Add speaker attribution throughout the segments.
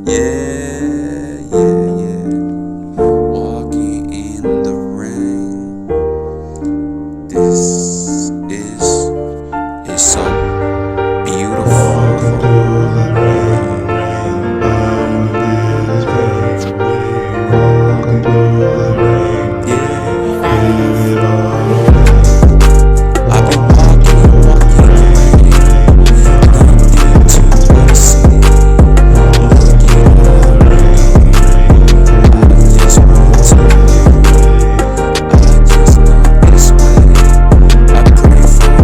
Speaker 1: Yeah, yeah, yeah. Walking in the rain. This is so beautiful.
Speaker 2: Walking through the rain, this fades away. Walking through the rain, give it all away.
Speaker 1: I've been walking in the rain, nothing to see. Looking at the rain, I just want to live. I just know this way. I pray for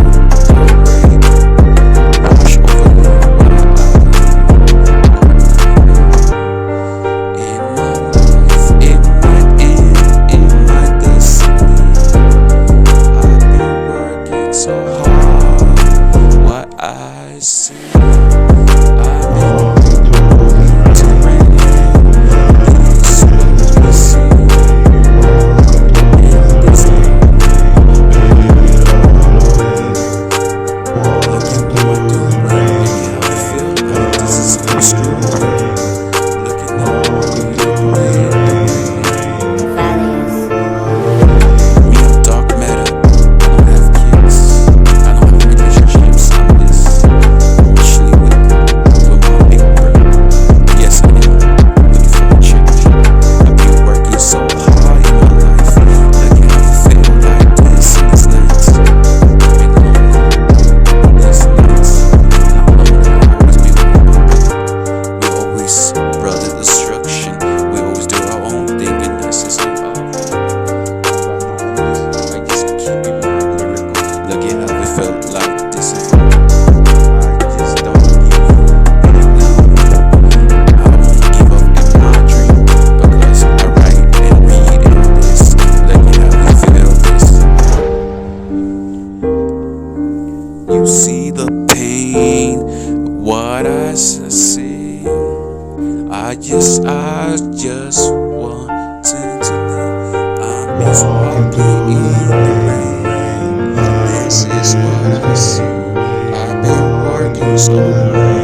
Speaker 1: the rain, wash over me in my life, in my end, in my destiny. I've been working so hard, what I see. I've been
Speaker 2: Walking through the
Speaker 1: to rain, this is what we see. In this
Speaker 2: give it all away.
Speaker 1: looking
Speaker 2: Walking
Speaker 1: through
Speaker 2: through
Speaker 1: the
Speaker 2: the
Speaker 1: rain,
Speaker 2: rain,
Speaker 1: I feel like this is so strong. Looking at the beautiful in the rain. Me, I'm dark matter. I don't have kids. I don't have relationships. I'm this richly with my big bird. Yes, I am looking for a chick. I've been working so hard in my life. Looking how I feel like this in this night. Been lonely these nights. Not lonely, I always be with my brother. We always brother destruction. We always do our own thing, and that's just how I just keep it my lyrical. Look at how it felt like this is I just don't give up now. I won't give up in my dream because I write and read in this. Look at how we feel this. You see the pain, what I see. I just want to know. I'm just walking in the rain. This is what I see. I've been working so hard.